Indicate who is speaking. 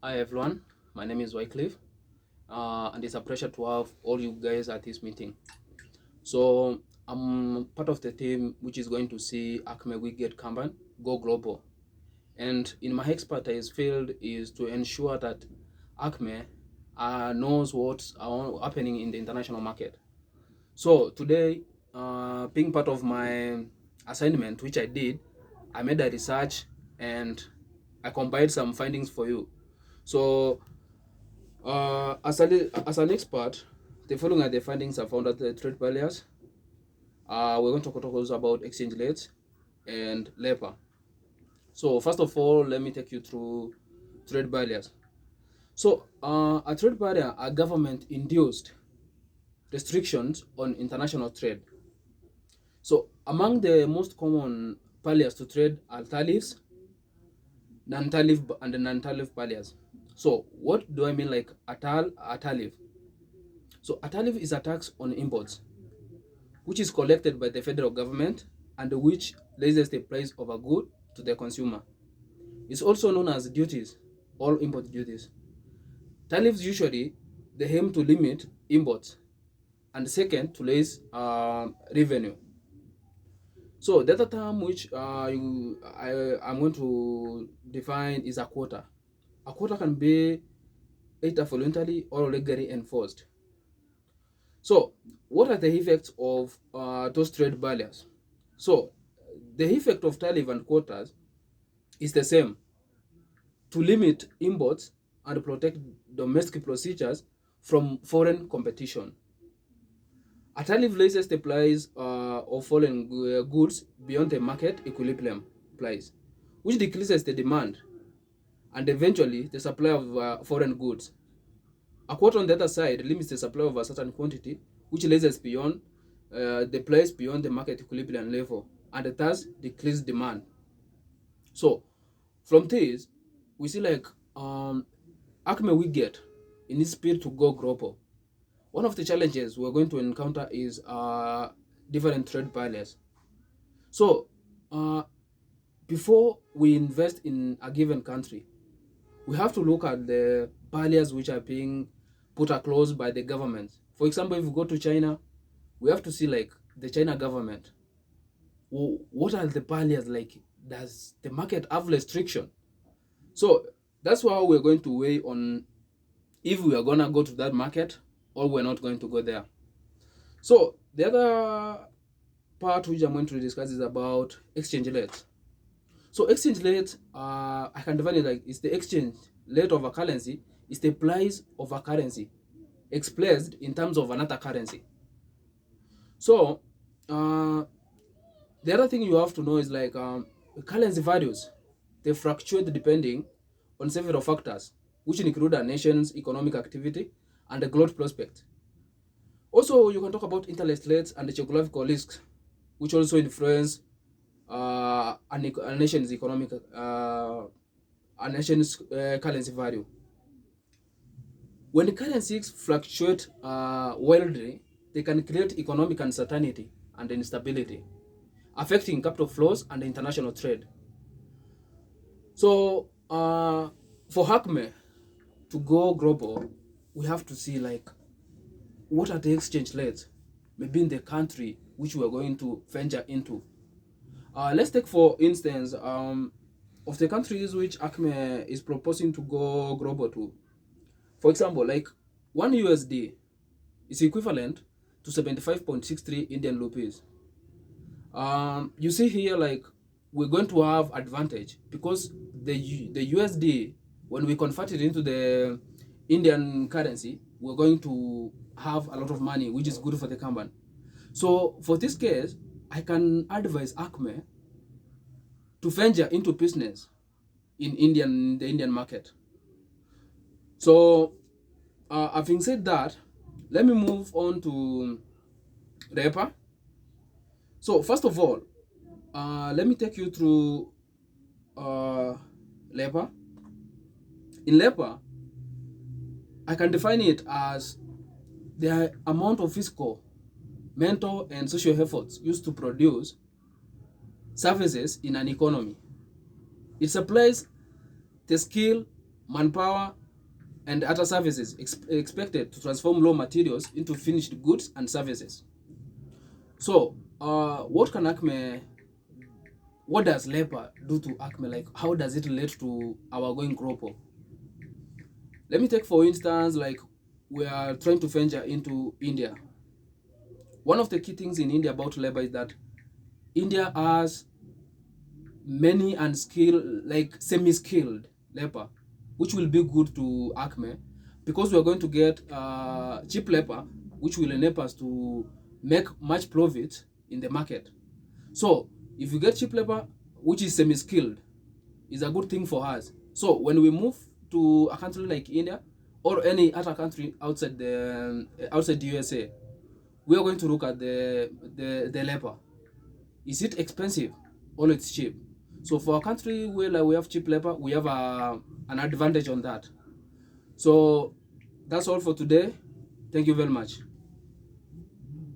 Speaker 1: Hi everyone, my name is Wycliffe, and it's a pleasure to have all you guys at this meeting. So I'm part of the team which is going to see Acme We Get Kanban go global, and in my expertise field is to ensure that Acme knows what's happening in the international market. So today, being part of my assignment, which I did, I made a research and I compiled some findings for you. So as an expert, the following are the findings I found at the trade barriers. We're going to talk also about exchange rates and labor. So first of all, let me take you through trade barriers. So a trade barrier are government-induced restrictions on international trade. So among the most common barriers to trade are tariffs, non-tariff and non-tariff barriers. So what do I mean like a tariff? So a tariff is a tax on imports which is collected by the federal government and which raises the price of a good to the consumer. It's also known as duties, all import duties. Tariffs usually they aim to limit imports and second to raise revenue. So the other term which I'm going to define is a quota. A quota can be either voluntary or legally enforced. So what are the effects of those trade barriers? So the effect of tariff and quotas is the same: to limit imports and protect domestic procedures from foreign competition. A tariff raises the price of foreign goods beyond the market equilibrium price, which decreases the demand and eventually the supply of foreign goods. A quota on the other side limits the supply of a certain quantity, which raises beyond the price beyond the market equilibrium level and thus decrease demand. So from this, we see like Acme we get in its speed to go global. One of the challenges we're going to encounter is different trade barriers. So before we invest in a given country, we have to look at the barriers which are being put across by the government. For example, if we go to China, we have to see like the China government. What are the barriers like? Does the market have restriction? So that's why we're going to weigh on if we are gonna go to that market or we're not going to go there. So the other part which I'm going to discuss is about exchange rates. So exchange rate, I can define it like it's the exchange rate of a currency, is the price of a currency expressed in terms of another currency. So the other thing you have to know is like currency values, they fluctuate depending on several factors, which include a nation's economic activity and the growth prospect. Also, you can talk about interest rates and the geographical risks, which also influence a nation's economic, a nation's currency value. When the currencies fluctuate wildly, they can create economic uncertainty and instability, affecting capital flows and international trade. So, for Acme to go global, we have to see like what are the exchange rates, maybe in the country which we are going to venture into. Let's take for instance of the countries which Acme is proposing to go global to. For example, like 1 USD is equivalent to 75.63 Indian rupees. You see here, like we're going to have advantage because the USD, when we convert it into the Indian currency, we're going to have a lot of money, which is good for the company. So for this case, I can advise Acme to venture into business in the Indian market. So having said that, let me move on to Repa. So first of all, let me take you through labor. In labor, I can define it as the amount of physical, mental, and social efforts used to produce services in an economy. It supplies the skill manpower, and other services expected to transform raw materials into finished goods and services. So, what does labor do to Acme? Like, how does it relate to our going group? Let me take, for instance, like we are trying to venture into India. One of the key things in India about labor is that India has many unskilled, like semi-skilled labor, which will be good to Acme because we are going to get cheap labor, which will enable us to make much profit in the market. So if you get cheap labor, which is semi-skilled, is a good thing for us. So when we move to a country like India or any other country outside the USA, we are going to look at the labor. Is it expensive or it's cheap? So for a country where like, we have cheap labor, we have an advantage on that. So that's all for today. Thank you very much.